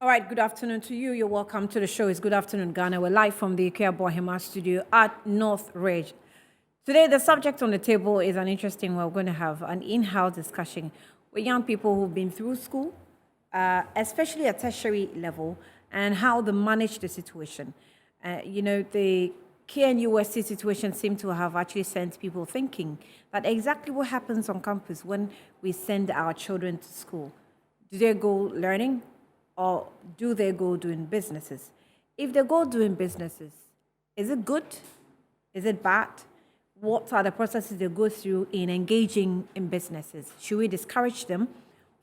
All right, good afternoon to you. You're welcome to the show. It's Good Afternoon, Ghana. We're live from the Bohema studio at North Ridge. Today, the subject on the table is an interesting one. We're going to have an in-house discussion with young people who've been through school, especially at tertiary level, and how they manage the situation. The KNUST situation seemed to have actually sent people thinking that exactly what happens on campus when we send our children to school. Do they go learning? Or do they go doing businesses? If they go doing businesses, is it good? Is it bad? What are the processes they go through in engaging in businesses? Should we discourage them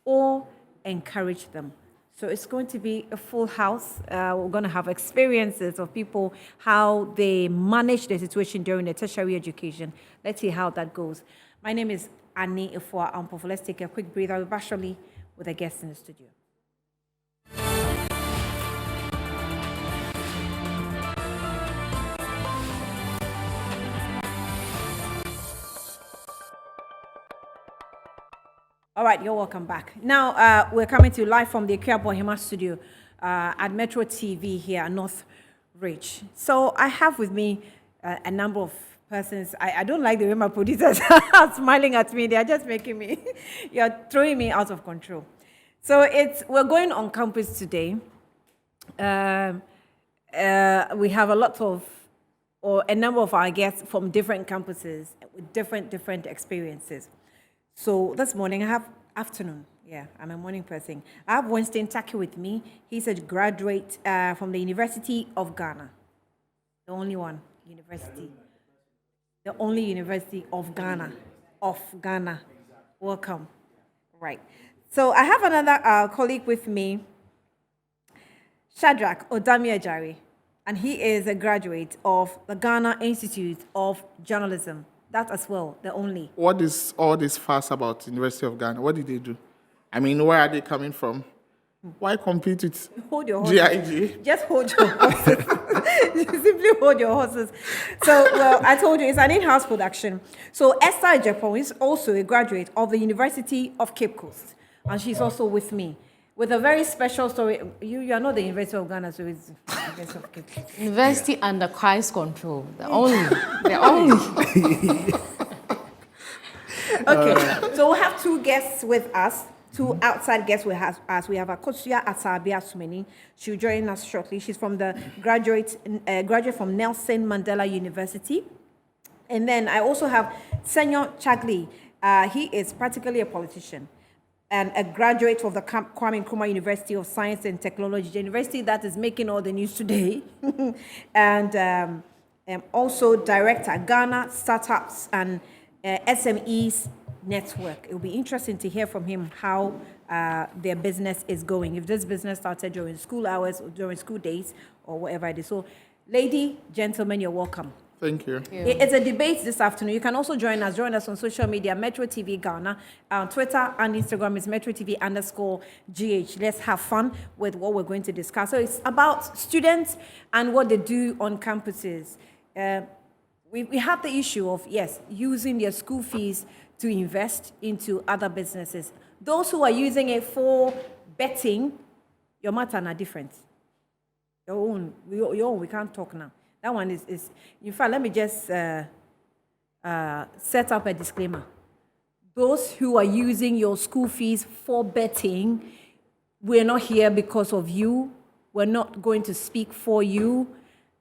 or encourage them? So it's going to be a full house. We're going to have experiences of people, how they manage the situation during the tertiary education. Let's see how that goes. My name is Annie Ifua Ampofo. Let's take a quick breather. We're actually with a guest in the studio. All right, you're welcome back. Now, we're coming to you live from the Bohema studio at Metro TV here at North Ridge. So I have with me a number of persons. I don't like the way my producers are smiling at me. They're just making me, you're throwing me out of control. So we're going on campus today. We have a number of our guests from different campuses with different experiences. So this morning, I'm a morning person. I have Winston Taki with me. He's a graduate from the University of Ghana. The only university of Ghana. Welcome. Right. So I have another colleague with me, Shadrach Odamiajari, and he is a graduate of the Ghana Institute of Journalism. That as well, the only. What is all this fuss about University of Ghana? What did they do? I mean, where are they coming from? Why compete with hold your horses. GIG? Just hold your horses. Simply hold your horses. So, well, I told you, it's an in-house production. So Esther Ejepon is also a graduate of the University of Cape Coast. And she's also with me. With a very special story. You are not the University of Ghana, so it's University of Cape Coast. University under Christ control. The only. Okay, so we have two guests with us, two outside guests with us. We have Akosia Asabia Sumeni. She'll join us shortly. She's from the graduate from Nelson Mandela University. And then I also have Senyor Chagli. He is practically a politician and a graduate of the Kwame Nkrumah University of Science and Technology, the university that is making all the news today. And also director, Ghana Startups and SMEs Network. It will be interesting to hear from him how their business is going. If this business started during school hours or during school days or whatever it is. So, lady, gentlemen, you're welcome. Thank you. It's a debate this afternoon. You can also join us on social media, Metro TV Ghana. Twitter and Instagram is Metro TV_GH. Let's have fun with what we're going to discuss. So it's about students and what they do on campuses. We have the issue of, yes, using their school fees to invest into other businesses. Those who are using it for betting, your matter are different. Your own, we can't talk now. That one is in fact, let me just set up a disclaimer. Those who are using your school fees for betting, we're not here because of you. We're not going to speak for you.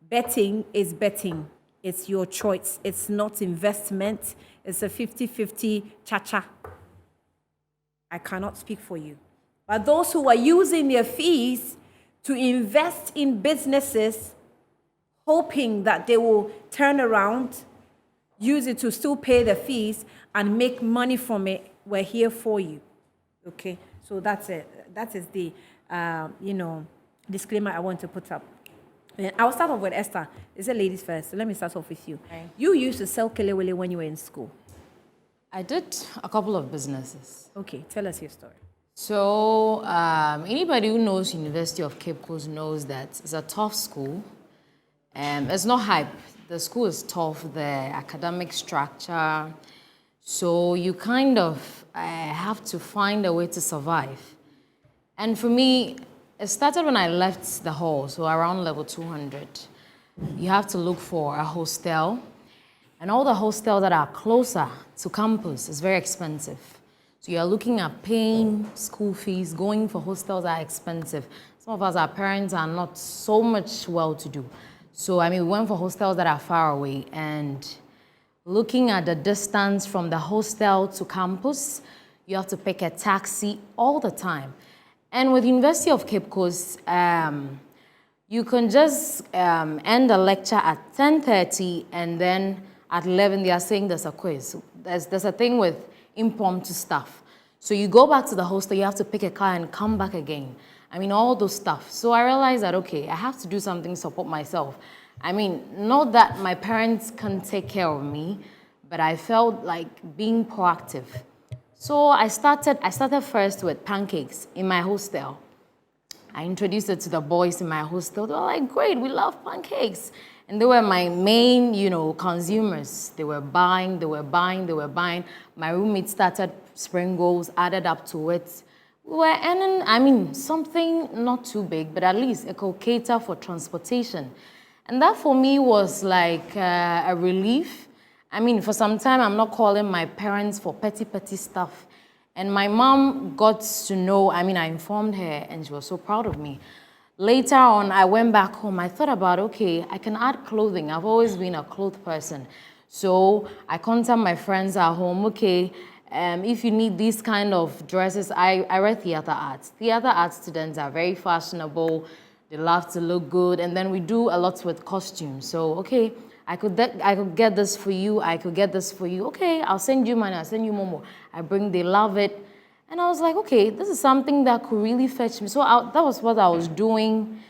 Betting is betting. It's your choice. It's not investment. It's a 50-50 cha-cha. I cannot speak for you. But those who are using their fees to invest in businesses, hoping that they will turn around, use it to still pay the fees and make money from it, we're here for you. Okay? So that's it. That is the, disclaimer I want to put up. I'll start off with Esther. It's a ladies first. So let me start off with you. Okay. You used to sell kelewele when you were in school. I did a couple of businesses. Okay, tell us your story. So anybody who knows University of Cape Coast knows that it's a tough school. It's not hype. The school is tough, the academic structure. So you kind of have to find a way to survive. And for me, It started when I left the hall, so around level 200. You have to look for a hostel, and all the hostels that are closer to campus is very expensive. So you're looking at paying school fees, going for hostels that are expensive. Some of us, our parents are not so much well-to-do. So, we went for hostels that are far away, and looking at the distance from the hostel to campus, you have to pick a taxi all the time. And with University of Cape Coast, you can just end the lecture at 10:30, and then at 11 they are saying there's a quiz. There's a thing with impromptu stuff. So you go back to the hostel, you have to pick a car and come back again. All those stuff. So I realized that, okay, I have to do something to support myself. Not that my parents can take care of me, but I felt like being proactive. So I started first with pancakes in my hostel. I introduced it to the boys in my hostel. They were like, great, we love pancakes. And they were my main, consumers. They were buying. My roommate started spring rolls, added up to it. We were earning, something not too big, but at least it could cater for transportation. And that for me was like a relief. For some time, I'm not calling my parents for petty stuff. And my mom got to know, I informed her, and she was so proud of me. Later on, I went back home. I thought about, okay, I can add clothing. I've always been a clothes person. So I contact my friends at home, okay, if you need these kind of dresses, I read theater arts. Theater arts students are very fashionable. They love to look good. And then we do a lot with costumes. So, okay, I could get this for you. I could get this for you. Okay, I'll send you money. I'll send you more. They love it. And I was like, okay, this is something that could really fetch me. So that was what I was doing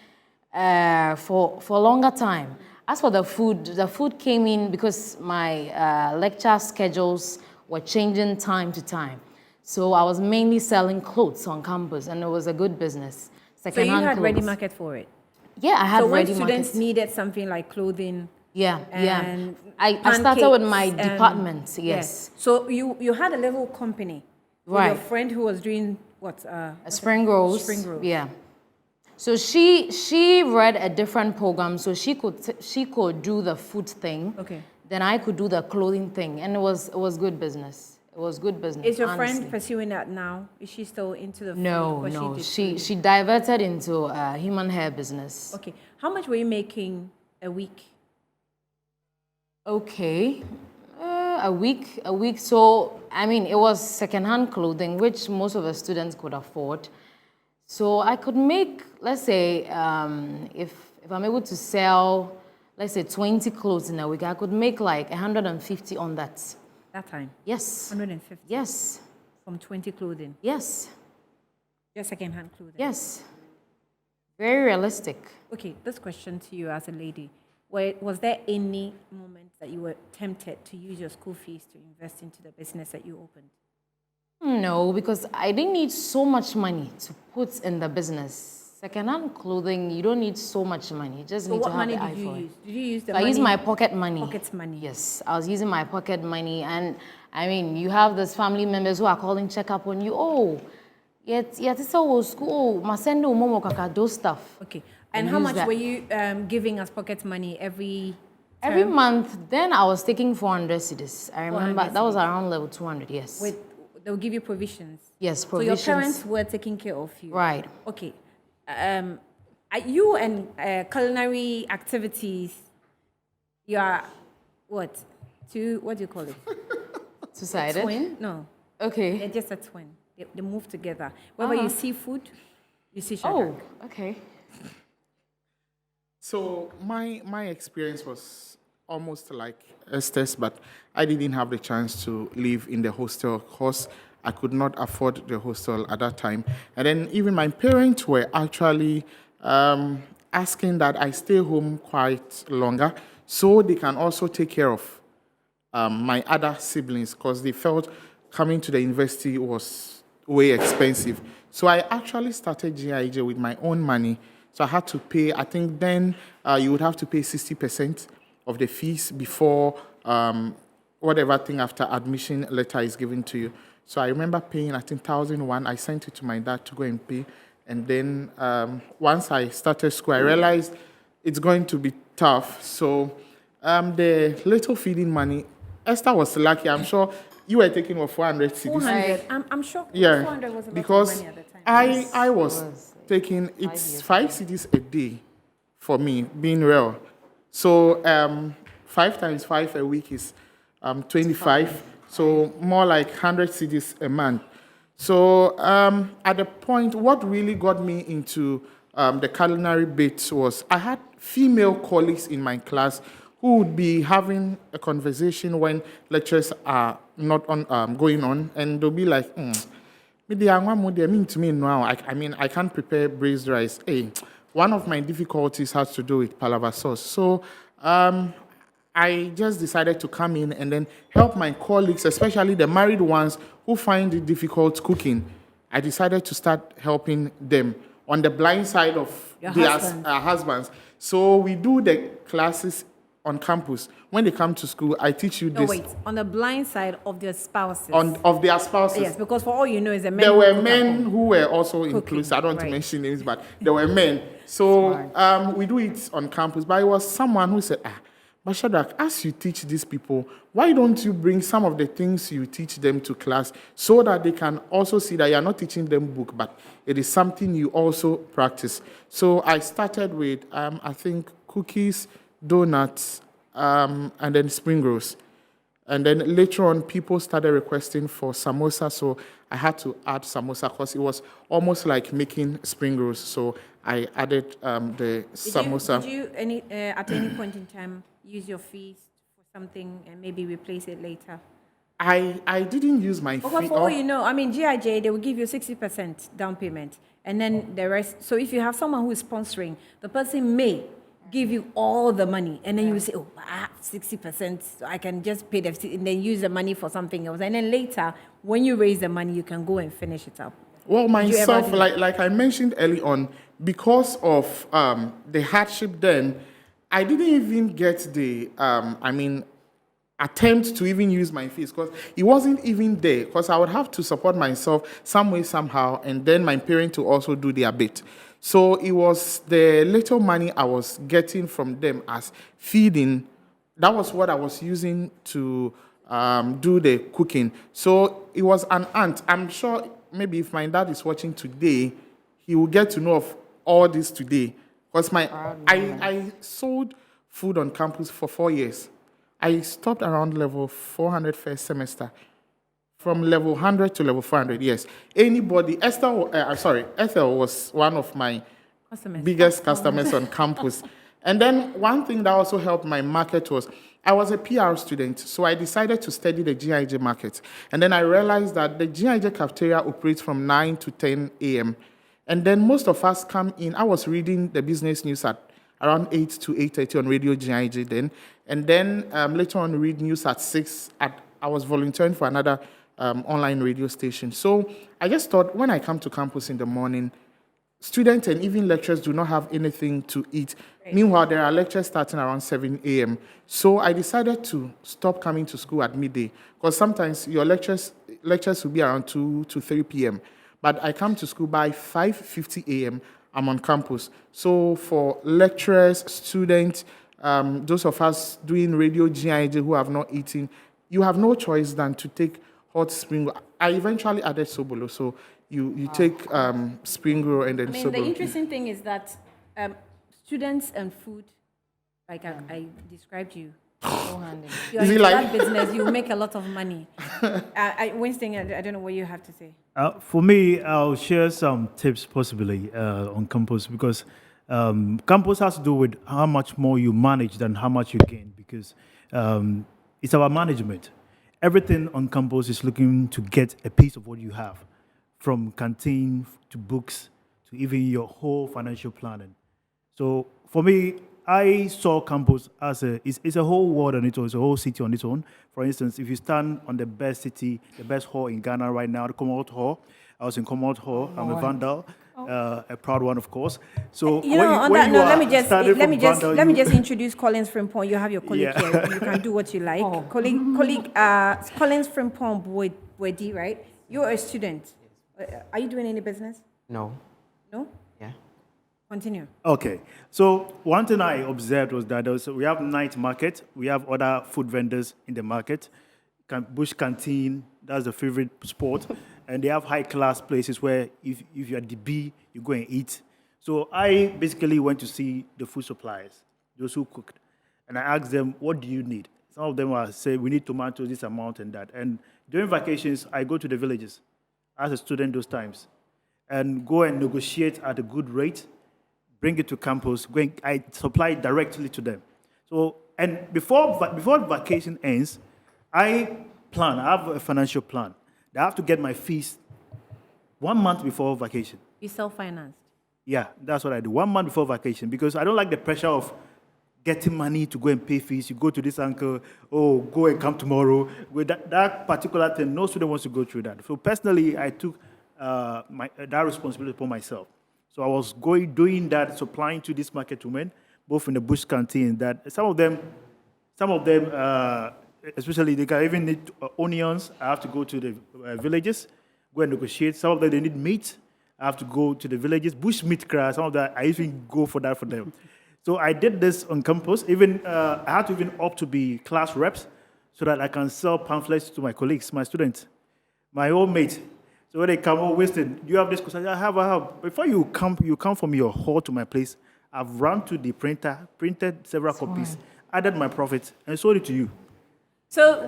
for a longer time. As for the food came in because my lecture schedules were changing time to time. So I was mainly selling clothes on campus, and it was a good business. So you had ready market for it? Yeah, I had ready market. So when students needed something like clothing, I started with my department, yes. So you had a little company with your friend who was doing what? Spring rolls. Spring rolls. Yeah. So she read a different program, so she could do the food thing. Okay. Then I could do the clothing thing, and it was good business. It was good business. Is your honestly. friend pursuing that now? Is she still into the food? No. She diverted into human hair business. Okay. How much were you making a week? Okay, a week. So it was secondhand clothing, which most of the students could afford. So I could make, let's say, if I'm able to sell, let's say 20 clothes in a week, I could make like 150 on that. That time? Yes. 150? Yes. From 20 clothing? Yes. Just second-hand clothing? Yes. Very realistic. Okay, this question to you as a lady. Was there any moment that you were tempted to use your school fees to invest into the business that you opened? No, because I didn't need so much money to put in the business. Second-hand clothing, you don't need so much money. You just need to have the eye for it. So what money did you use? Did you use the money? I used my pocket money. Pocket money. Yes, I was using my pocket money. And you have these family members who are calling, check up on you. Oh, it's so school. Masendo momo kaka, those stuff. Okay. And how much were you giving us pocket money every term? Every month? Then I was taking 400 cedis. I remember that was around level 200, yes. They'll give you provisions? Yes, provisions. So your parents were taking care of you? Right. Okay. You and culinary activities, you are what? What do you call it? Two-sided? Twin? No. Okay. They're just a twin. They move together. Whenever you see food, you see Shadrach. Oh, okay. So my experience was almost like Esther's, but I didn't have the chance to live in the hostel because I could not afford the hostel at that time. And then even my parents were actually asking that I stay home quite longer so they can also take care of my other siblings because they felt coming to the university was way expensive. So I actually started GIJ with my own money. So I had to pay, I think then you would have to pay 60% of the fees before whatever thing after admission letter is given to you. So I remember paying, I think, 1,001. I sent it to my dad to go and pay. And then once I started school, I realized it's going to be tough. So the little feeding money, Esther was lucky. I'm sure you were taking what, 400 cedis. 400. I'm sure Yeah, 400 was a lot because of money at the time. I was taking, it's 5 cedis a day for me, being real. So 5 times 5 a week is 25. So more like 100 cedis a month. So at the point, what really got me into the culinary bit was I had female colleagues in my class who would be having a conversation when lectures are not on going on, and they'll be like, to me now. I mean, I can't prepare braised rice. Hey, one of my difficulties has to do with palava sauce. So I just decided to come in and then help my colleagues, especially the married ones who find it difficult cooking. I decided to start helping them on the blind side of Your their husband. husbands. So we do the classes on campus. When they come to school, I teach you No, this wait. On the blind side of their spouses. of their spouses. Yes, because for all you know, is a man. There who were cook at men home. who were also included. I don't want to right. mention names, but there were men. So we do it on campus. But it was someone who said, but Shadrach, as you teach these people, why don't you bring some of the things you teach them to class so that they can also see that you're not teaching them book, but it is something you also practice. So I started with, I think, cookies, donuts, and then spring rolls. And then later on, people started requesting for samosa, so I had to add samosa because it was almost like making spring rolls. So I added the samosa. Did you at any point in time use your fees for something and maybe replace it later? I didn't use my Because fee. for all you know, I mean, GIJ, they will give you 60% down payment. And then the rest. So if you have someone who is sponsoring, the person may give you all the money. And then you will say, 60%, so I can just pay and then use the money for something else. And then later, when you raise the money, you can go and finish it up. Well, you ever myself, do like I mentioned early on, because of the hardship then, I didn't even get the, attempt to even use my fees because it wasn't even there because I would have to support myself some way, somehow, and then my parents to also do their bit. So it was the little money I was getting from them as feeding. That was what I was using to do the cooking. So it was an aunt. I'm sure maybe if my dad is watching today, he will get to know of all this today. Because I sold food on campus for 4 years. I stopped around level 400 first semester. From level 100 to level 400, yes. Anybody, Ethel was one of my biggest customers on campus. And then one thing that also helped my market was I was a PR student, so I decided to study the GIJ market. And then I realized that the GIJ cafeteria operates from 9 to 10 a.m. And then most of us come in. I was reading the business news at around 8 to 8:30 on Radio GIJ then. And then later on, read news at 6. I was volunteering for another online radio station. So I just thought when I come to campus in the morning, students and even lecturers do not have anything to eat. Right. Meanwhile, there are lectures starting around 7 a.m. So I decided to stop coming to school at midday because sometimes your lectures will be around 2 to 3 p.m. But I come to school by 5:50 a.m. I'm on campus. So for lecturers, students, those of us doing Radio GIJ who have not eaten, you have no choice than to take hot spring. I eventually added sobolo, so you take spring roll and then sobolo. The interesting thing is that students and food, like I described you, you're in that business, you make a lot of money. Winston, I don't know what you have to say. For me, I'll share some tips possibly on campus because campus has to do with how much more you manage than how much you gain because it's about management. Everything on campus is looking to get a piece of what you have, from canteen to books to even your whole financial planning. So for me, I saw campus as it's a whole world on its own, it's a whole city on its own. For instance, if you stand on the best city, the best hall in Ghana right now, the Commonwealth Hall, I was in Commonwealth Hall, I'm a Vandal, a proud one, of course. So let me just introduce Collins Frimpong. You have your colleague here. You can do what you like. Colleague, Collins Frimpong Boedi, right? You're a student. Are you doing any business? No. No? Yeah. Continue. Okay. So one thing I observed was that we have night market, we have other food vendors in the market, Bush Canteen, that's the favorite spot, and they have high class places where if you're at the B, you go and eat. So I basically went to see the food suppliers, those who cooked, and I asked them, what do you need? Some of them will say, we need tomatoes, this amount and that. And during vacations, I go to the villages as a student those times and go and negotiate at a good rate, bring it to campus, I supply it directly to them. So, and before vacation ends, I have a financial plan. I have to get my fees 1 month before vacation. You self-financed. Yeah, that's what I do. 1 month before vacation, because I don't like the pressure of getting money to go and pay fees. You go to this uncle, oh, go and come tomorrow. With that particular thing, no student wants to go through that. So personally, I took that responsibility upon myself. So I was doing that, supplying to these market women, both in the Bush Canteen. That some of them, especially they can even need onions. I have to go to the villages, go and negotiate. Some of them they need meat. I have to go to the villages. Bush meat craft. Some of that I even go for that for them. So I did this on campus. Even I had to even opt to be class reps so that I can sell pamphlets to my colleagues, my students, my old mates. So when they come, oh, Winston, do you have this course? I have. Before you come from your hall to my place, I've run to the printer, printed several copies, added my profit, and sold it to you. So,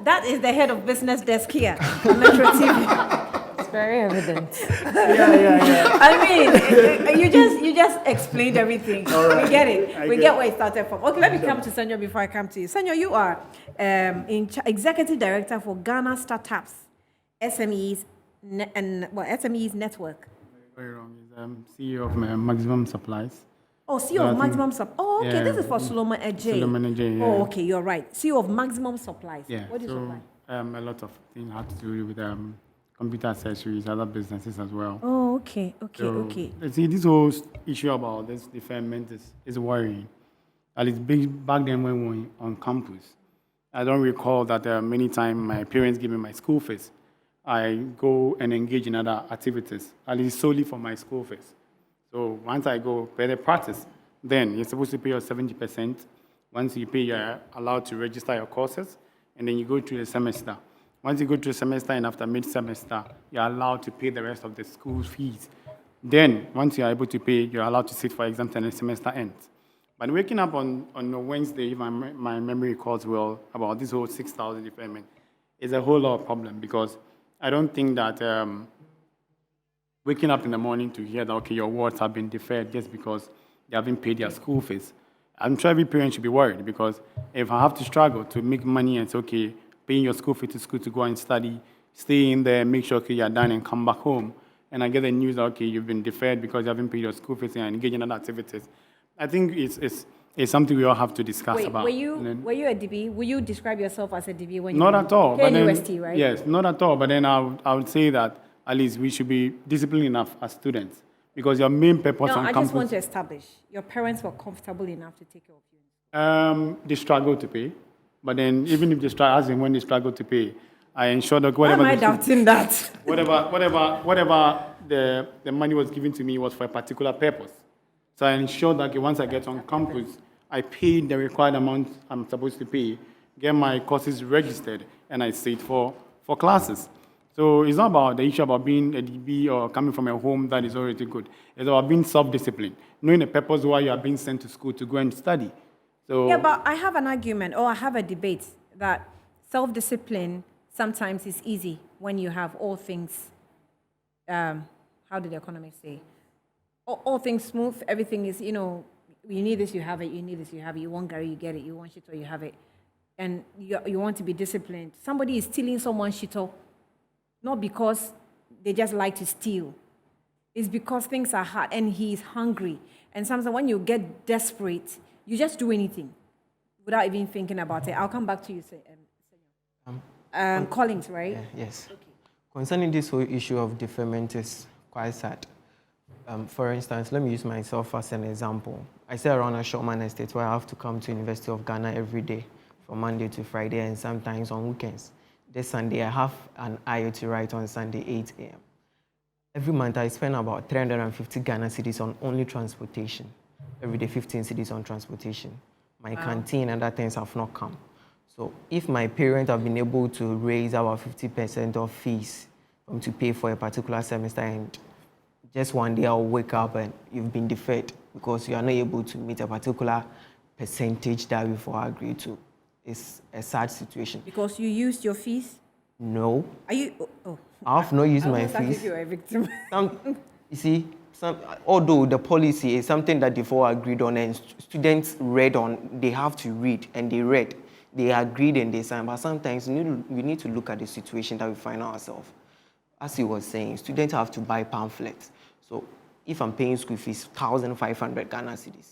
that is the head of business desk here on Metro TV. It's very evident. Yeah. I mean, you just explained everything. Right. We get it. We get get where it started from. Okay, let me come to Senor before I come to you. Senor, you are Executive Director for Ghana Startups, SMEs, SMEs Network. Very wrong. He's CEO of Maximum Supplies. Oh, CEO of Maximum Supplies. Oh, okay. Yeah. This is for Solomon Ajay. Solomon Ajay, yeah. Oh, okay. You're right. CEO of Maximum Supplies. Yeah. What do you supply? A lot of things have to do with computer accessories, other businesses as well. Oh, okay. So, see, this whole issue about this deferment is worrying. At least back then when we were on campus, I don't recall that many times my parents give me my school fees. I go and engage in other activities, at least solely for my school fees. So once I go pay the practice, then you're supposed to pay your 70%. Once you pay, you're allowed to register your courses, and then you go through the semester. Once you go through the semester and after mid-semester, you're allowed to pay the rest of the school fees. Then, once you're able to pay, you're allowed to sit for exams and the semester ends. But waking up on a Wednesday, if my memory recalls well, about this whole 6,000 deferment, is a whole lot of problem, because I don't think that waking up in the morning to hear that, okay, your wards have been deferred just because they haven't paid their school fees. I'm sure every parent should be worried, because if I have to struggle to make money and say, okay, paying your school fee to school to go and study, stay in there, make sure, okay, you're done and come back home, and I get the news that, okay, you've been deferred because you haven't paid your school fees and engage in other activities, I think it's something we all have to discuss about. Were you a DB? Will you describe yourself as a DB when you Not at all. KNUST, right? Yes, not at all. But then I would say that at least we should be disciplined enough as students, because your main purpose No, on I campus... just want to establish your parents were comfortable enough to take care of you. They struggle to pay. But then even if they struggle, as in when they struggle to pay, I ensure that Why whatever... am I doubting that? Whatever the money was given to me was for a particular purpose. So I ensure that, okay, once I get on campus, I pay the required amount I'm supposed to pay, get my courses registered, and I sit for classes. So it's not about the issue about being a DB or coming from a home that is already good. It's about being self-disciplined, knowing the purpose why you are being sent to school to go and study. So Yeah, but I have an argument, or I have a debate, that self-discipline sometimes is easy when you have all things, how did the economists say? All things smooth, everything is, you need this, you have it, you need this, you have it, you want Gary, you get it, you want shito, you have it. And you want to be disciplined. Somebody is stealing someone's shito, not because they just like to steal. It's because things are hard and he is hungry. And sometimes when you get desperate, you just do anything without even thinking about it. I'll come back to you, Collins, right? Yeah, yes. Okay. Concerning this whole issue of deferment is quite sad. For instance, let me use myself as an example. I stay around a Shortman estate where I have to come to University of Ghana every day from Monday to Friday and sometimes on weekends. This Sunday, I have an IO to write on Sunday, 8 a.m. Every month I spend about 350 Ghana cedis on only transportation. Every day 15 cedis on transportation. My canteen and other things have not come. So if my parents have been able to raise about 50% of fees to pay for a particular semester, and just one day I'll wake up and you've been deferred because you are not able to meet a particular percentage that we've all agreed to, it's a sad situation. Because you used your fees? No. Are you? Oh. I have not used my Almost as if fees. you're a victim. You see, although the policy is something that they've all agreed on and students read on, they have to read, and they read. They agreed and they signed, but sometimes we need to look at the situation that we find ourselves. As he was saying, students have to buy pamphlets. So if I'm paying school fees, 1,500 Ghana cedis,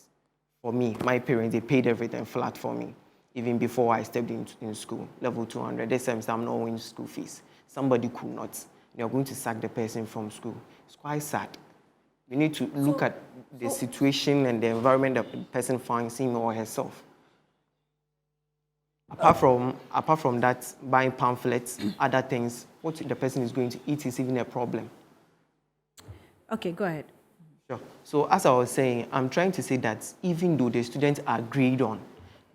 for me, my parents, they paid everything flat for me, even before I stepped in school, level 200. This semester, I'm not owing school fees. Somebody could not. They're going to sack the person from school. It's quite sad. We need to look at the situation and the environment that the person finds him or herself. Apart from that, buying pamphlets, other things, what the person is going to eat is even a problem. Okay, go ahead. Sure. So as I was saying, I'm trying to say that even though the students are agreed on,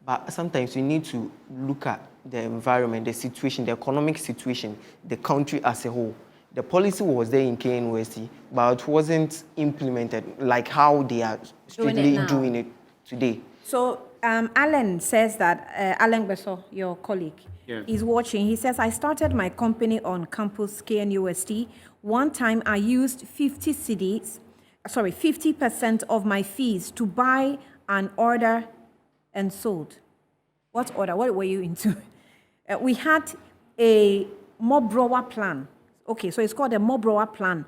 but sometimes you need to look at the environment, the situation, the economic situation, the country as a whole. The policy was there in KNUST, but it wasn't implemented like how they are strictly doing it today. So Alan says that, Alan Beso, your colleague, is watching. He says, I started my company on campus KNUST. One time I used 50% of my fees to buy an order and sold. What order? What were you into? We had a mob grower plan. Okay, so it's called a mob grower plan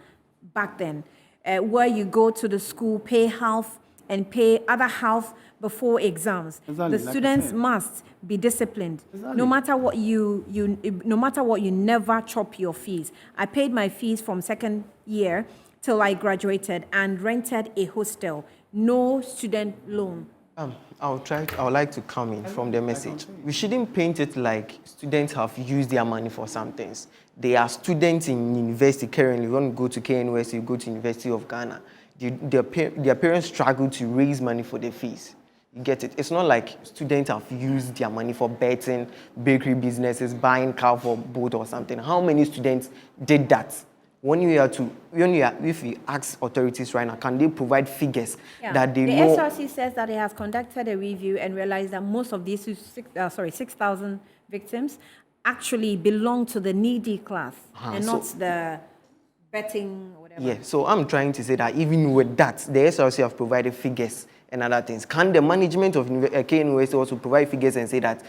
back then, where you go to the school, pay half, and pay other half before exams. Exactly, The students must be disciplined. Exactly. No matter what you never chop your fees. I paid my fees from second year till I graduated and rented a hostel. No student loan. I would like to come in from the message. We shouldn't paint it like students have used their money for some things. They are students in university currently. When you go to KNUST, you go to University of Ghana. Their parents struggle to raise money for their fees. You get it? It's not like students have used their money for betting, bakery businesses, buying car for boat or something. How many students did that? If we ask authorities right now, can they provide figures that they know? The SRC says that it has conducted a review and realized that most of these 6,000 victims actually belong to the needy class and not the betting or whatever. Yeah, so I'm trying to say that even with that, the SRC have provided figures and other things. Can the management of KNUST also provide figures and say that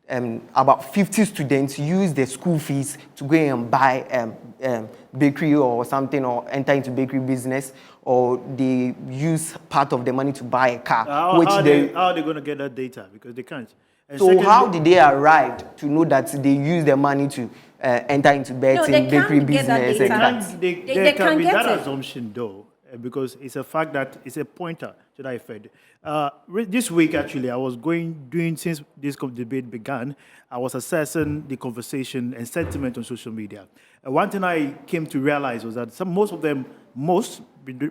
about 50 students use their school fees to go and buy bakery or something, or enter into bakery business, or they use part of the money to buy a car? How are they going to get that data? Because they can't. And so how did they arrive to know that they use their money to enter into betting, bakery business? They can be that it. assumption, though, because it's a fact that it's a pointer to that effect. This week, actually, I was since this debate began, I was assessing the conversation and sentiment on social media. One thing I came to realize was that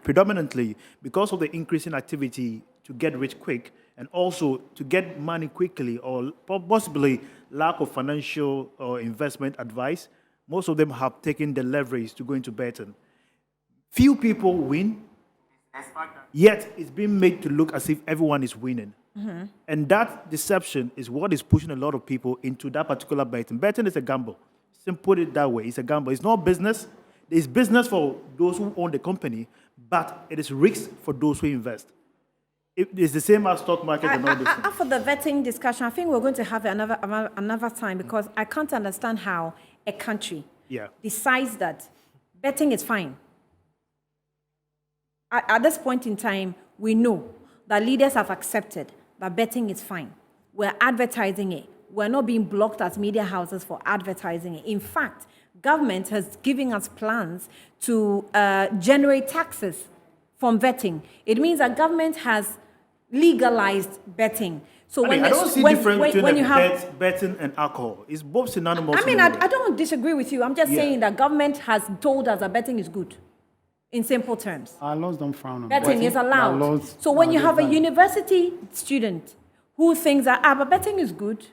predominantly, because of the increasing activity to get rich quick, and also to get money quickly, or possibly lack of financial or investment advice, most of them have taken the leverage to go into betting. Few people win, yet it's being made to look as if everyone is winning. Mm-hmm. And that deception is what is pushing a lot of people into that particular betting. Betting is a gamble. Put it that way. It's a gamble. It's not business. It's business for those who own the company, but it is risk for those who invest. It's the same as stock market and all this. After the vetting discussion, I think we're going to have another time, because I can't understand how a country decides that betting is fine. At this point in time, we know that leaders have accepted that betting is fine. We're advertising it. We're not being blocked as media houses for advertising it. In fact, government has given us plans to generate taxes from betting. It means that government has legalized betting. So I don't see difference between betting and alcohol. It's both synonymous. I mean, I don't disagree with you. I'm just saying that government has told us that betting is good. in simple terms. Our laws don't frown on Betting is Our allowed. laws- So when you no, have a there's none. university student who thinks that, but betting is good,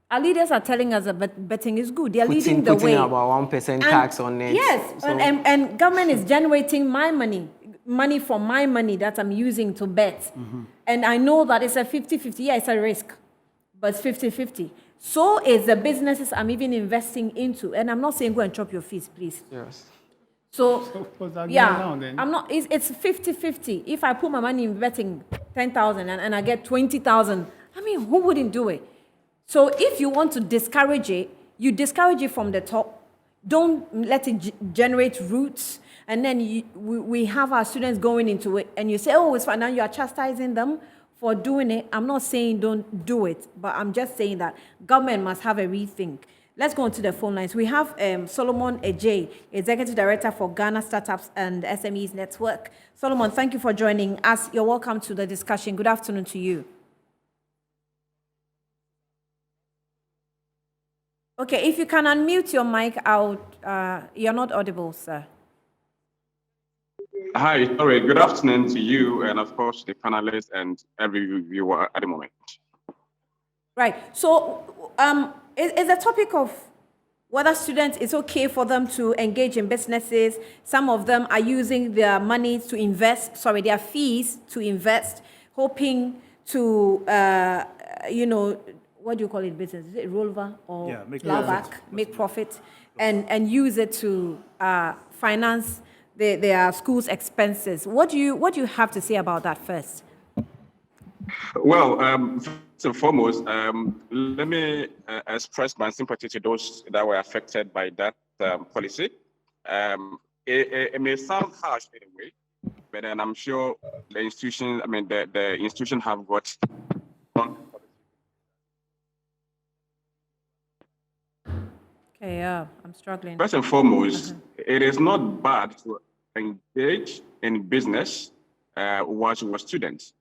our leaders are telling us that betting is good. They are leading the Putting way. about 1% tax on it. Yes, So- and government is generating my money from my money that I'm using to bet. And I know that it's a 50-50. Yeah, it's a risk, but it's 50-50. So is the businesses I'm even investing into. And I'm not saying go and chop your fees, please. Yes. So, what's that yeah, going on then? I'm not, it's 50-50. If I put my money in betting 10,000 and I get 20,000, I mean, who wouldn't do it? So if you want to discourage it, you discourage it from the top. Don't let it generate roots. And then we have our students going into it and you say, oh, it's fine. Now you are chastising them for doing it. I'm not saying don't do it, but I'm just saying that government must have a rethink. Let's go on to the phone lines. We have Solomon Ejay, Executive Director for Ghana Startups and SMEs Network. Solomon, thank you for joining us. You're welcome to the discussion. Good afternoon to you. Okay, if you can unmute your mic out, you're not audible, sir. Hi, sorry. Good afternoon to you and, of course, the panelists and every viewer at the moment. Right. So, it's a topic of whether students, it's okay for them to engage in businesses. Some of them are using their money to invest, their fees to invest, hoping to, what do you call it, business? Is it rollover or Yeah, make plowback, profit. make profit, and use it to finance their school's expenses. What do you have to say about that first? Well, first and foremost, let me express my sympathy to those that were affected by that policy. It may sound harsh in a way, but then I'm sure the institution, the institution have got Okay, yeah, I'm struggling. First and foremost, it is not bad to engage in business whilst you were students.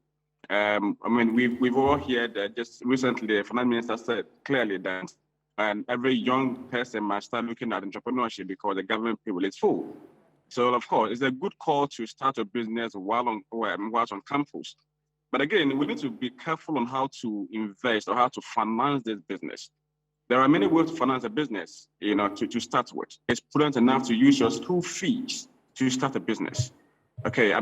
We've all heard that just recently the finance minister said clearly that every young person must start looking at entrepreneurship because the government payroll is full. So of course, it's a good call to start a business whilst on campus. But again, we need to be careful on how to invest or how to finance this business. There are many ways to finance a business, to start with. It's prudent enough to use your school fees to start a business. Okay,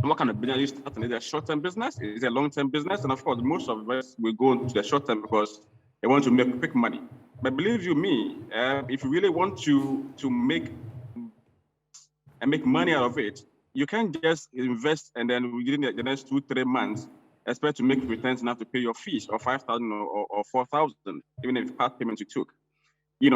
what kind of business you start? Is it a short-term business? Is it a long-term business? And of course, most of us will go into the short-term because they want to make quick money. But believe you me, if you really want to make money out of it, you can't just invest and then within the next 2-3 months expect to make returns enough to pay your fees of 5,000 or 4,000, even if part payment you took.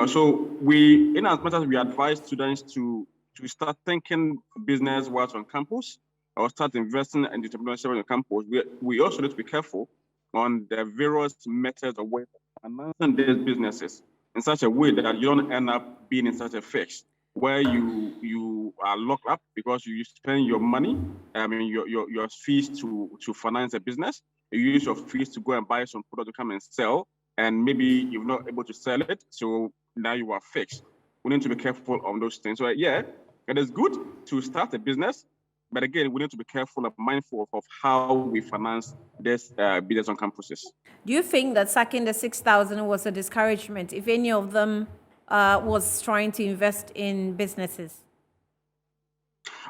So in as much as we advise students to start thinking business whilst on campus or start investing in entrepreneurship on campus, we also need to be careful on the various methods of ways of financing these businesses in such a way that you don't end up being in such a fix where you are locked up because you spend your money, your fees to finance a business. You use your fees to go and buy some product to come and sell, and maybe you're not able to sell it, so now you are fixed. We need to be careful on those things. So yeah, it is good to start a business, but again, we need to be careful and mindful of how we finance this business on campuses. Do you think that sacking the 6,000 was a discouragement if any of them was trying to invest in businesses?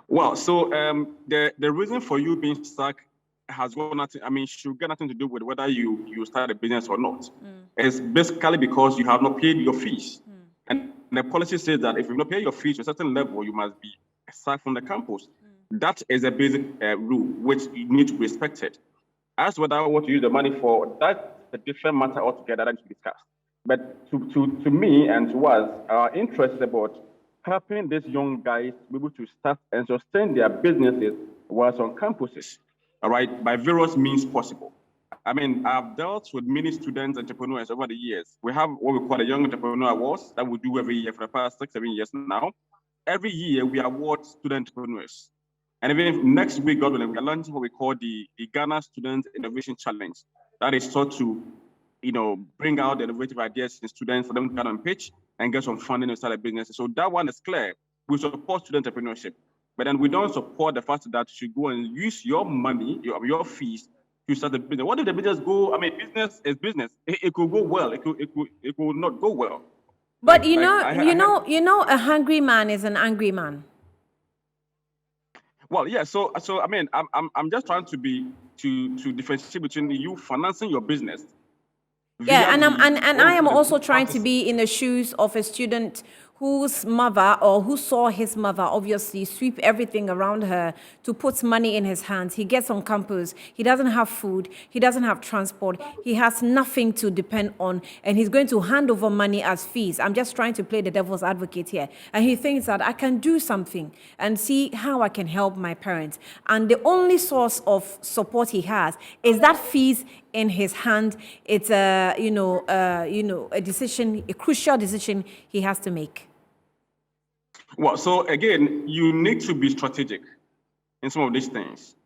Well, so the reason for you being stuck has got nothing, should get nothing to do with whether you start a business or not. It's basically because you have not paid your fees. And the policy says that if you not pay your fees to a certain level, you must be sacked from the campus. That is a basic rule which you need to be respected. As whether I want to use the money for, that's a different matter altogether that to discuss. But to me and to us, our interest is about helping these young guys be able to start and sustain their businesses whilst on campuses, all right, by various means possible. I've dealt with many students, entrepreneurs over the years. We have what we call a Young Entrepreneur Awards that we do every year for the past 6-7 years now. Every year we award student entrepreneurs. And even next week, God willing, we are launching what we call the Ghana Student Innovation Challenge. That is sought to, bring out the innovative ideas in students for them to get on pitch and get some funding to start a business. So that one is clear. we support student entrepreneurship, but then we don't support the fact that you should go and use your money, your fees to start a business. What if the business go? I mean, business is business. It could go well. It could not go well. But a hungry man is an angry man. Well, yeah. So I mean, I'm just trying to differentiate between you financing your business. Yeah, and I am also trying to be in the shoes of a student whose mother or who saw his mother obviously sweep everything around her to put money in his hands. He gets on campus, he doesn't have food, he doesn't have transport, he has nothing to depend on, and he's going to hand over money as fees. I'm just trying to play the devil's advocate here. And he thinks that I can do something and see how I can help my parents. And the only source of support he has is that fees in his hand. It's a decision, a crucial decision he has to make. Well, so again, you need to be strategic in some of these things.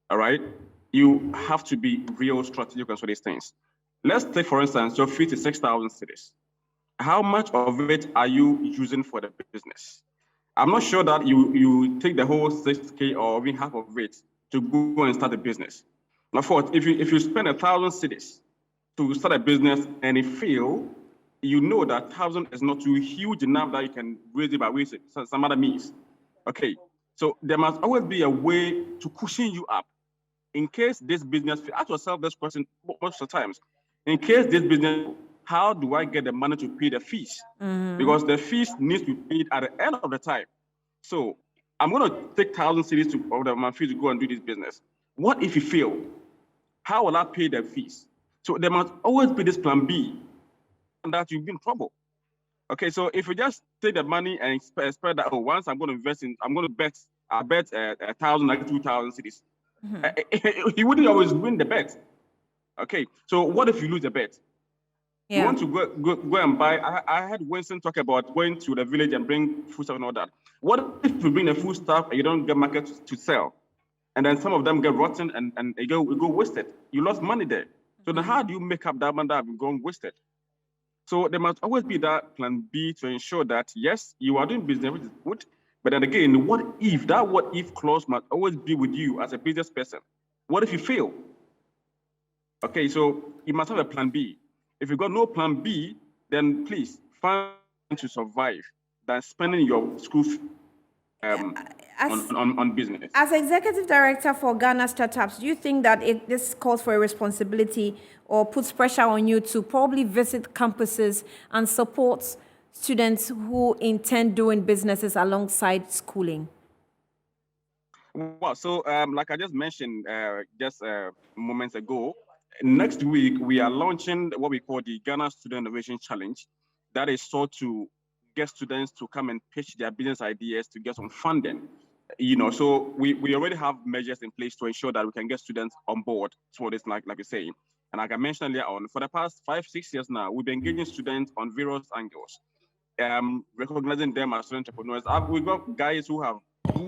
All right, you have to be real strategic on some of these things. Let's take, for instance, your fee is 6,000 cedis. How much of it are you using for the business? I'm not sure that you take the whole 6K or even half of it to go and start a business. Now, if you spend 1,000 cedis to start a business and it fails, you know that 1,000 is not too huge enough that you can raise it by some other means. Okay, so there must always be a way to cushion you up in case this business. Ask yourself this question most of the times: in case this business, how do I get the money to pay the fees? Because the fees need to be paid at the end of the time. So I'm going to take 1,000 cedis of my fees to go and do this business. What if you fail? How will I pay the fees? So there must always be this plan B, and that you'll be in trouble. Okay, so if you just take the money and spread that, once I'm going to invest in, I bet 1,000, like 2,000 cedis. He wouldn't always win the bet. Okay, so what if you lose the bet? Yeah. You want to go and buy. I heard Winston talk about going to the village and bring food stuff and all that. What if you bring the food stuff and you don't get market to sell? And then some of them get rotten and they go wasted. You lost money there. So then how do you make up that money that have gone wasted? So there must always be that plan B to ensure that, yes, you are doing business, which is good, but then again, what if clause must always be with you as a business person. What if you fail? Okay, so you must have a plan B. If you got no plan B, then please find to survive than spending your school on business. As executive director for Ghana Startups, do you think that this calls for a responsibility or puts pressure on you to probably visit campuses and support students who intend doing businesses alongside schooling? Well, so like I just mentioned moments ago, next week we are launching what we call the Ghana Student Innovation Challenge. That is sought to get students to come and pitch their business ideas to get some funding. So we already have measures in place to ensure that we can get students on board for this, like you say. And like I mentioned earlier on, for the past 5-6 years now, we've been engaging students on various angles, recognizing them as student entrepreneurs. We've got guys who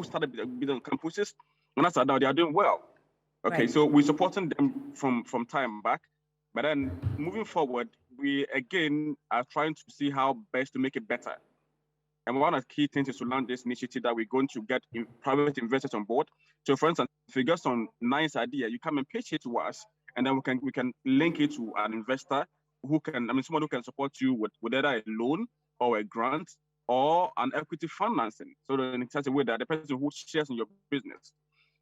started business on campuses, and that's how they are doing well. Okay, right. So we're supporting them from time back, but then moving forward, we again are trying to see how best to make it better. And one of the key things is to launch this initiative that we're going to get private investors on board. So for instance, if you got some nice idea, you come and pitch it to us, and then we can link it to an investor someone who can support you with either a loan or a grant or an equity financing. So that in such a way that the person who shares in your business.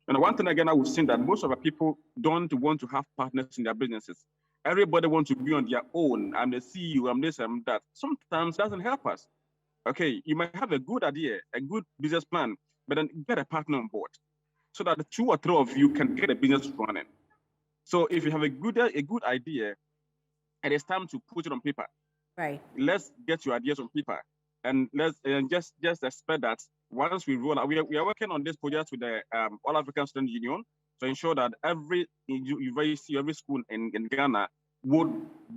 And one thing again, we've seen that most of our people don't want to have partners in their businesses. Everybody wants to be on their own. I'm the CEO, I'm this, I'm that. Sometimes it doesn't help us. Okay, you might have a good idea, a good business plan, but then get a partner on board so that the 2 or 3 of you can get a business running. So if you have a good idea, it is time to put it on paper. Right. Let's get your ideas on paper, and let's just expect that once we roll out, we are working on this project with the All African Student Union to ensure that every university, every school in Ghana would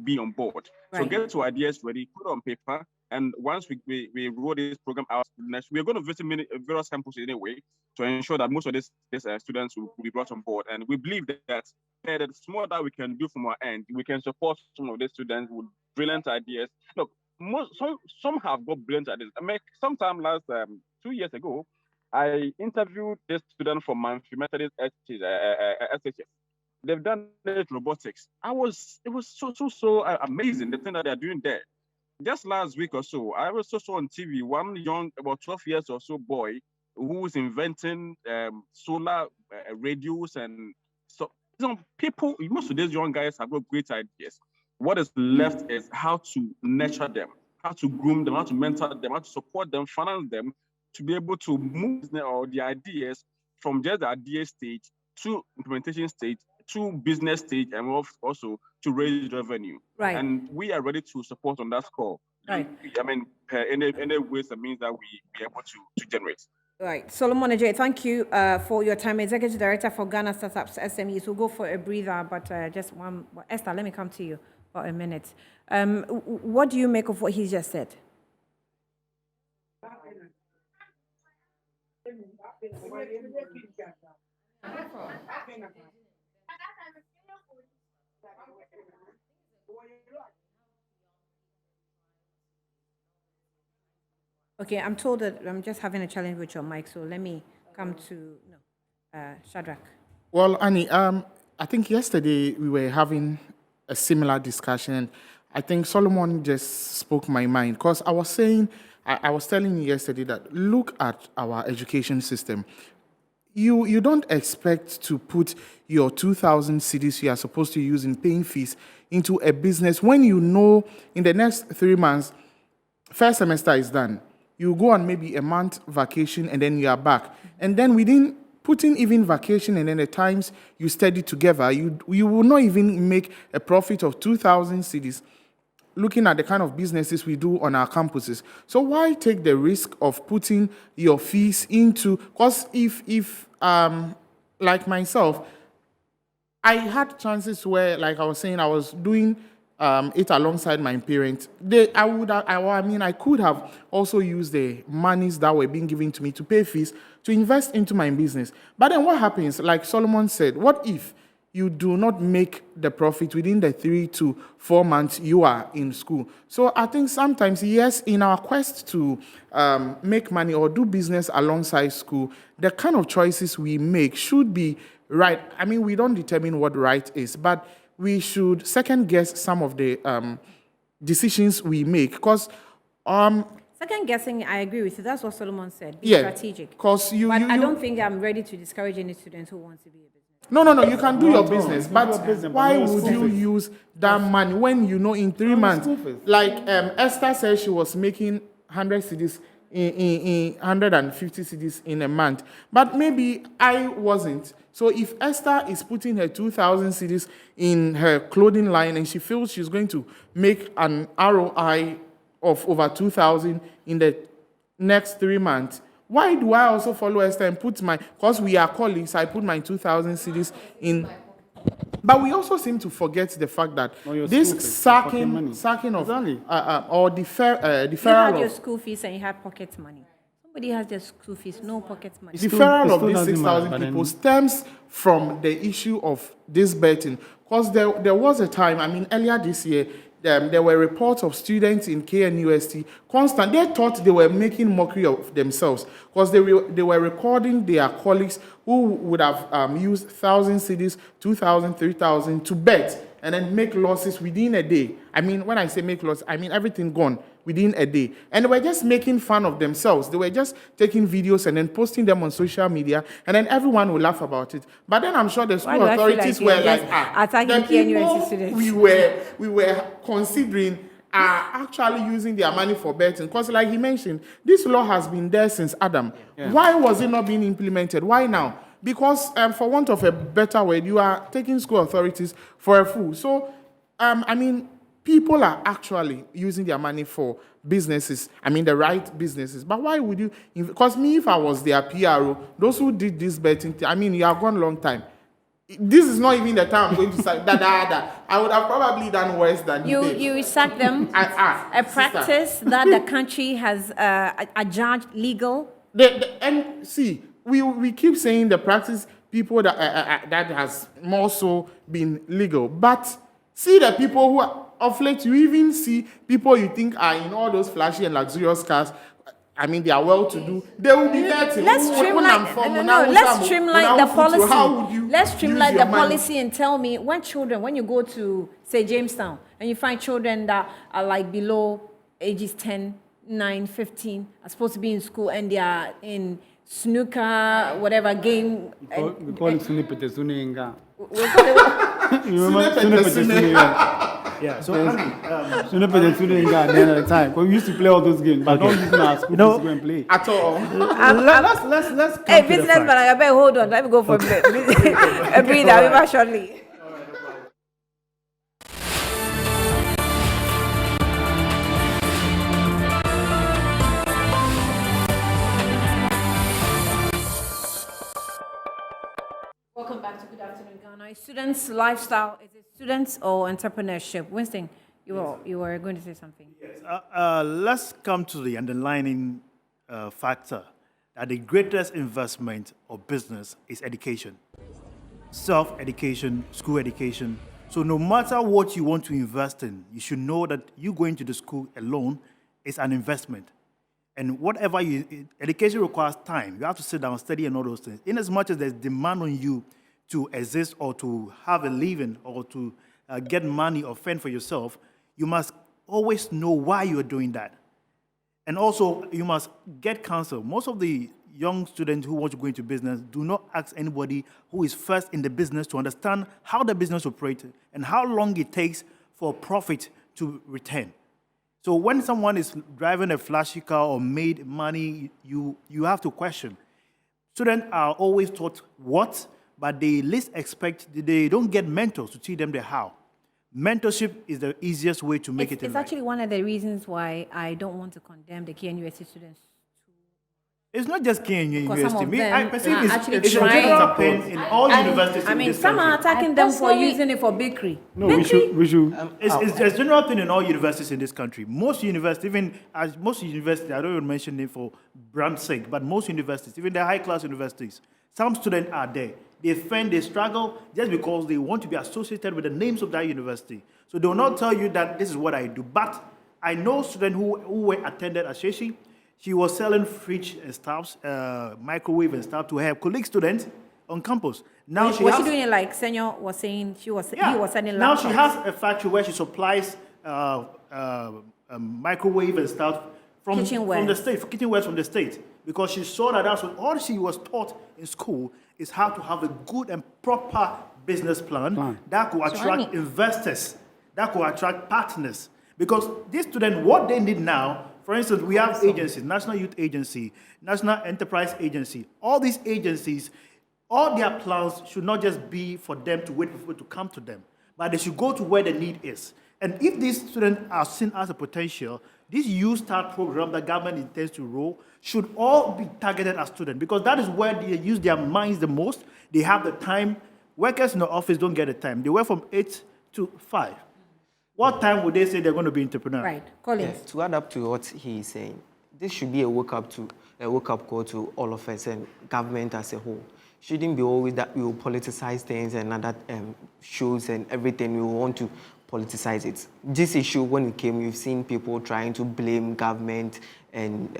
be on board. Right. So get your ideas ready, put it on paper, and once we roll this program out, we're going to visit various campuses anyway to ensure that most of these students will be brought on board. And we believe that the small that we can do from our end, we can support some of these students with brilliant ideas. Look, some have got brilliant ideas. I mean, sometime last 2 years ago, I interviewed this student from Manfi Methodist SHS. They've done it robotics. It was so amazing, the thing that they're doing there. Just last week or so, I was also on TV, one young, about 12 years or so boy who was inventing solar radios. And so people, most of these young guys have got great ideas. What is left is how to nurture them, how to groom them, how to mentor them, how to support them, finance them, to be able to move or the ideas from just the idea stage to implementation stage to business stage, and also to raise revenue. Right. And we are ready to support on that score. Right. I mean, any ways and means that we be able to generate. Right. Solomon Ajay, thank you for your time. Executive Director for Ghana Startups SMEs. We'll go for a breather, but just one. Esther, let me come to you for a minute. What do you make of what he just said? Okay, I'm told that I'm just having a challenge with your mic, so let me come to Shadrach. Well, Annie, I think yesterday we were having a similar discussion. I think Solomon just spoke my mind because I was saying, I was telling you yesterday that look at our education system. You don't expect to put your 2,000 cedis you are supposed to use in paying fees into a business when you know in the next 3 months, first semester is done. You go on maybe a month vacation and then you are back. And then within putting even vacation and then the times you study together, you will not even make a profit of 2,000 cedis looking at the kind of businesses we do on our campuses. So why take the risk of putting your fees into, because if like myself, I had chances where, like I was saying, I was doing it alongside my parents. I could have also used the monies that were being given to me to pay fees to invest into my business. But then what happens, like Solomon said, what if you do not make the profit within the 3 to 4 months you are in school? So I think sometimes, yes, in our quest to make money or do business alongside school, the kind of choices we make should be right. I mean, we don't determine what right is, but we should second guess some of the decisions we make. Because second guessing, I agree with you. That's what Solomon said. Be yeah, strategic. Because I don't think I'm ready to discourage any student who wants to be a business. No, you can do your business, but why would you use that money when you know in 3 months, like Esther said she was making 100 cedis in 150 cedis in a month, but maybe I wasn't. So if Esther is putting her 2,000 cedis in her clothing line and she feels she's going to make an ROI of over 2,000 in the next 3 months, why do I also follow Esther and put because we are colleagues, I put my 2,000 cedis in. But we also seem to forget the fact that this sacking of or deferral You had your of school fees and you had pocket money. Somebody has their school fees, no pocket money. deferral of these 6,000 people stems from the issue of this betting. Because there was a time, I mean, earlier this year, there were reports of students in KNUST they thought they were making mockery of themselves because they were recording their colleagues who would have used 1,000 cedis, 2,000, 3,000 to bet and then make losses within a day. I mean, when I say make losses, I mean everything gone within a day. And they were just making fun of themselves. They were just taking videos and then posting them on social media, and then everyone will laugh about it. But then I'm sure the school authorities were like, the people we were considering are actually using their money for betting. Because like he mentioned, this law has been there since Adam. Yeah. Why was it not being implemented? Why now? Because for want of a better word, you are taking school authorities for a fool. So, I mean, people are actually using their money for businesses, I mean, the right businesses. But why would you? Because me, if I was their PRO, those who did this betting, I mean, you have gone a long time. This is not even the time I'm going to say that. I would have probably done worse than you did. You sack them. A practice that the country has adjudged legal. And see, we keep saying the practice people that has more so been legal, but see the people who are of late, you even see people you think are in all those flashy and luxurious cars I mean, they are well-to-do. They will be here till. Let's streamline. Let's streamline the policy. Let's streamline the policy and tell me when you go to say Jamestown and you find children that are like below ages 10, 9, 15 are supposed to be in school and they are in snooker, whatever game. We call it Sunipete Suninga. We call it You remember Sunipete Suninga? Yeah, so Sunipete Suninga at the end of the time. Because we used to play all those games, but don't use our school to go and play. At all. let's come hey, to the business, facts. but I better hold on. Let me go for a breather. I'll be back shortly. Welcome back to Good Afternoon Ghana. Students' lifestyle, is it students or entrepreneurship? Winston, you were going to say something. Let's come to the underlying factor that the greatest investment of business is education. Self-education, school education. So no matter what you want to invest in, you should know that you going to the school alone is an investment. And whatever education requires time. You have to sit down, study, and all those things. In as much as there's demand on you to exist or to have a living or to get money or fend for yourself, you must always know why you're doing that. And also, you must get counsel. Most of the young students who want to go into business do not ask anybody who is first in the business to understand how the business operates and how long it takes for profit to return. So when someone is driving a flashy car or made money, you have to question. Students are always taught what, but they least expect, they don't get mentors to teach them the how. Mentorship is the easiest way to make it in It's life. actually one of the reasons why I don't want to condemn the KNUST students. It's not just KNU Because some University. of I them perceive are it's actually a general trying. campaign in all universities I in mean, this some are country. attacking them for personally- using it for bakery. No, we should. It's a general opinion in all universities in this country. Most universities, even as most universities, I don't even mention it for brand's sake, but most universities, even the high-class universities, some students are there. They fend, they struggle just because they want to be associated with the names of that university. So they will not tell you that this is what I do. But I know students who attended Asheshi. She was selling fridge and stuff, microwave and stuff to her colleague students on campus. Now Was she doing it like Senor was saying? He was selling now laptops. she has a factory where she supplies microwave and stuff from the state, for kitchenware from the state, because she saw that that's what all she was taught in school is how to have a good and proper business plan that could attract investors, that could attract partners. Because these students, what they need now, for instance, we have agencies, National Youth Agency, National Enterprise Agency. All these agencies, all their plans should not just be for them to wait for people to come to them, but they should go to where the need is. And if these students are seen as a potential, this Youth Start program that government intends to roll should all be targeted at students, because that is where they use their minds the most. They have the time. Workers in the office don't get the time. They work from 8 to 5. What time would they say they're going to be entrepreneurs? Right, Collins. To add up to what he is saying, this should be a wake-up call to all of us and government as a whole. Shouldn't be always that we will politicize things and other shows and everything. We want to politicize it. This issue, when it came, we've seen people trying to blame government and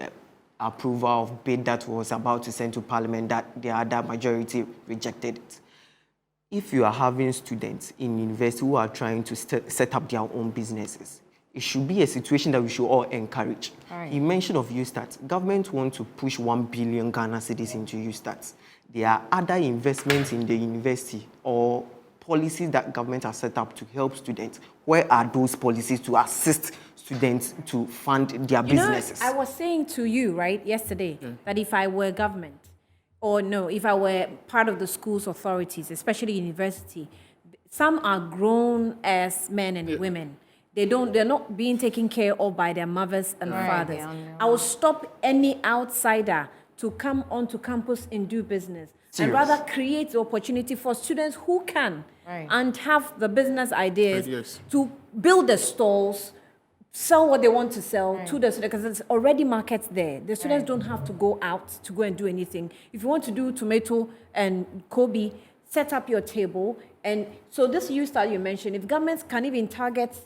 approval of bid that was about to send to Parliament that the other majority rejected it. If you are having students in university who are trying to set up their own businesses, it should be a situation that we should all encourage. Right. He mentioned of USTAT. Government wants to push 1 billion Ghana cedis into USTAT. There are other investments in the university or policies that government has set up to help students. Where are those policies to assist students to fund their businesses? I was saying to you, right, yesterday, that if I were government, or no, if I were part of the school's authorities, especially university, some are grown as men and women. They're not being taken care of by their mothers and fathers. I will stop any outsider to come onto campus and do business. And rather create the opportunity for students who can and have the business ideas to build the stalls, sell what they want to sell to the students, because there's already markets there. The students don't have to go out to go and do anything. If you want to do tomato and Kobe, set up your table. And so this Youth Start you mentioned, if governments can even target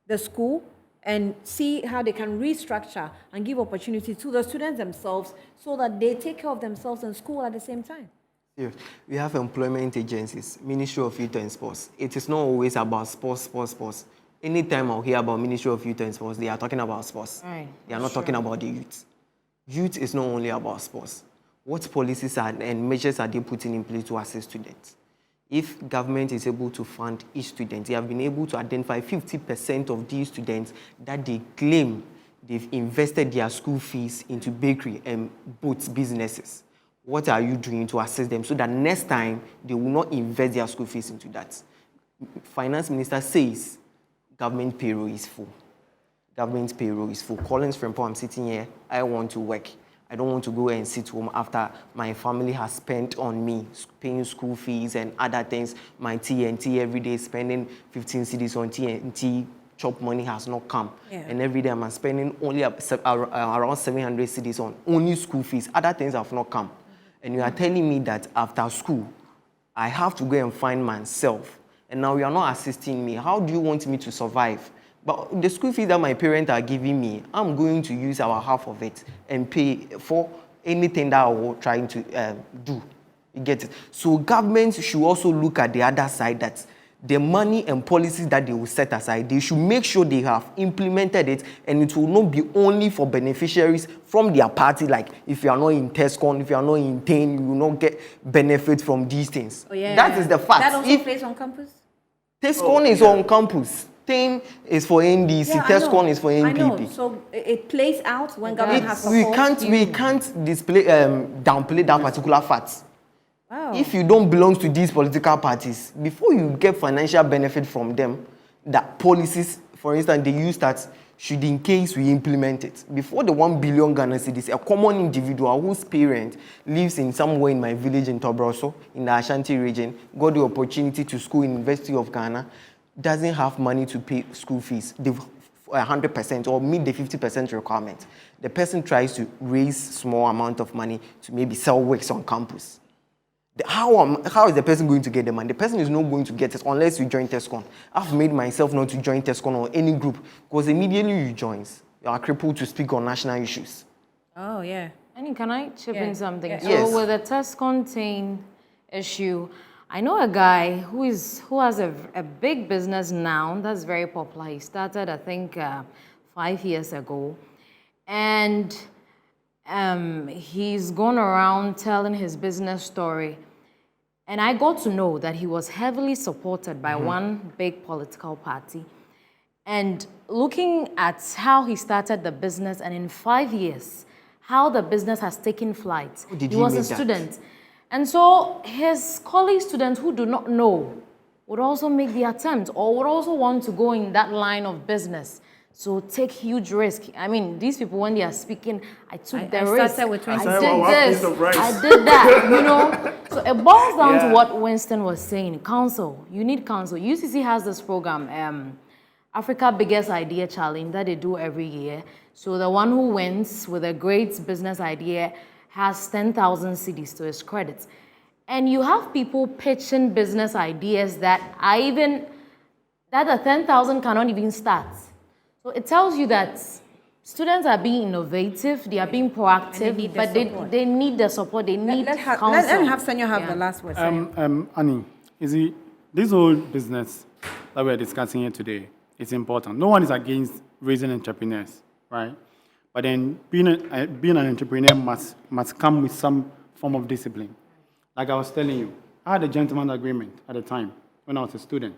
the school and see how they can restructure and give opportunity to the students themselves so that they take care of themselves in school at the same time. Yes. We have employment agencies, Ministry of Youth and Sports. It is not always about sports. Anytime I hear about Ministry of Youth and Sports, they are talking about sports. Right. They are not talking about the youth. Youth is not only about sports. What policies and measures are they putting in place to assist students? If government is able to fund each student, they have been able to identify 50% of these students that they claim they've invested their school fees into bakery and boats businesses. What are you doing to assist them so that next time they will not invest their school fees into that? Finance Minister says government payroll is full. Government payroll is full. Collins Frempo, I'm sitting here. I want to work. I don't want to go and sit home after my family has spent on me, paying school fees and other things. My TNT every day, spending 15 cedis on TNT. Chop money has not come. Yeah. And every day I'm spending only around 700 cedis on only school fees. Other things have not come. And you are telling me that after school, I have to go and find myself. And now you are not assisting me. How do you want me to survive? But the school fees that my parents are giving me, I'm going to use our half of it and pay for anything that I will try to do. You get it? So governments should also look at the other side, that the money and policies that they will set aside, they should make sure they have implemented it, and it will not be only for beneficiaries from their party. Like if you are not in TESCON, if you are not in TAME, you will not get benefit from these things. Oh, yeah. That is the fact. That also If plays on campus? TESCON is on campus, TAME is for NDC, Yeah, I TESCON know. is for I know. NPP. So it plays out when government has We support. can't display downplay that particular fact. Wow. If you don't belong to these political parties, before you get financial benefit from them, that policies, for instance, they use that should in case we implement it. Before the 1 billion Ghana cedis, a common individual whose parent lives in somewhere in my village in Tobroso, in the Ashanti region, got the opportunity to school in University of Ghana, doesn't have money to pay school fees, 100% or meet the 50% requirement. The person tries to raise small amount of money to maybe sell wigs on campus. How is the person going to get the money? The person is not going to get it unless you join TESCON. I've made myself not to join TESCON or any group, because immediately you join, you are crippled to speak on national issues. Oh, yeah. Annie, can I chip in something? Yeah. So Yes. with the TESCON issue, I know a guy who has a big business now that's very popular. He started, I think, 5 years ago. And he's gone around telling his business story. And I got to know that he was heavily supported by one big political party. And looking at how he started the business, and in 5 years, how the business has taken flight. did He he was a make that? student. And so his college students who do not know would also make the attempt, or would also want to go in that line of business. So take huge risk. I mean, these people, when they are speaking, I took the risk. started with 20 I cents. did this. I did that, you know. So it boils down to what Winston was saying. Council, you need council. UCC has this program, Africa Biggest Idea Challenge, that they do every year. So the one who wins with a great business idea has 10,000 cedis to his credit. And you have people pitching business ideas that the 10,000 cannot even start. So it tells you that students are being innovative, they are being proactive, need the but support. they need the support, they need Let counsel. Senor have the last word. Senor. Annie, is it this whole business that we're discussing here today? It's important. No one is against raising entrepreneurs, right? But then being an entrepreneur must come with some form of discipline. Like I was telling you, I had a gentleman agreement at the time when I was a student.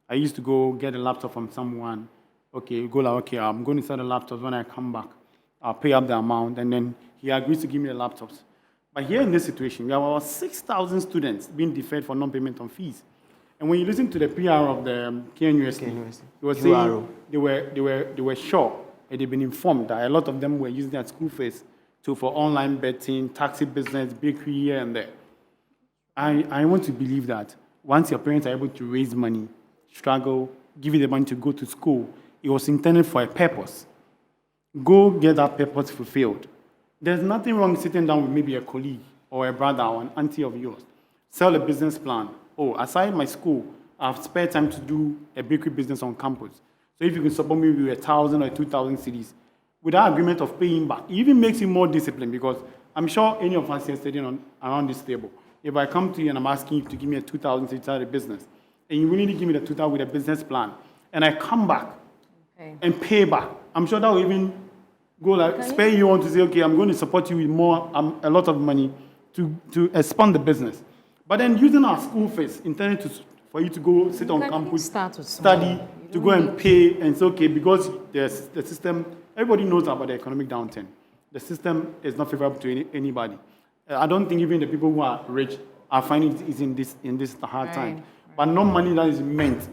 I used to go get a laptop from someone. Okay, go like, okay, I'm going to sell the laptops. When I come back, I'll pay up the amount, and then he agrees to give me the laptops. But here in this situation, we have about 6,000 students being deferred for non-payment on fees. And when you listen to the PR of the KNUST, he was saying they were sure, and they've been informed that a lot of them were using their school fees for online betting, taxi business, bakery here and there. I want to believe that once your parents are able to raise money, struggle, give you the money to go to school, it was intended for a purpose. Go get that purpose fulfilled. There's nothing wrong sitting down with maybe a colleague or a brother or an auntie of yours. Sell a business plan. Oh, aside my school, I have spare time to do a bakery business on campus. So if you can support me with 1,000 or 2,000 cedis, with that agreement of paying back, it even makes you more disciplined because I'm sure any of us here sitting around this table, if I come to you and I'm asking you to give me a 2,000 cedis out of business, and you really give me the 2,000 with a business plan, and I come back and pay back, I'm sure that will even go like spur you on to say, okay, I'm going to support you with more, a lot of money to expand the business. But then using our school fees, intended for you to go sit on campus, study, to go and pay, and say, okay, because the system, everybody knows about the economic downturn. The system is not favorable to anybody. I don't think even the people who are rich are finding it in this hard time. But no money that is meant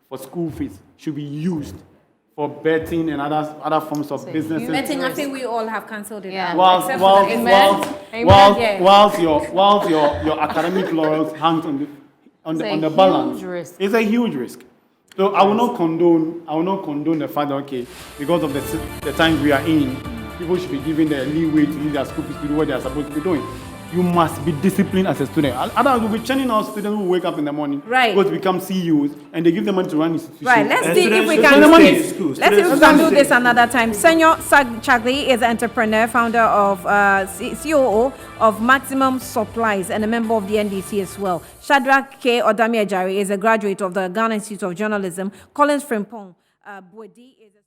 for school fees should be used for betting and other forms of businesses. Betting, I think we all have cancelled it. Yeah. Whilst your academic laurels hang on the balance, it's a huge risk. So I will not condone the fact that, okay, because of the times we are in, people should be given the leeway to use their school fees to do what they are supposed to be doing. You must be disciplined as a student. Otherwise, we'll be churning out students who wake up in the morning, go to become CEOs, and they give them money to run institutions. Right, let's see if we can do this another time. Senyor Chagli is an entrepreneur, founder of COO of Maximum Supplies, and a member of the NDC as well. Shadrach K. Odami Ajari is a graduate of the Ghana Institute of Journalism. Collins Frimpong Bwedi is a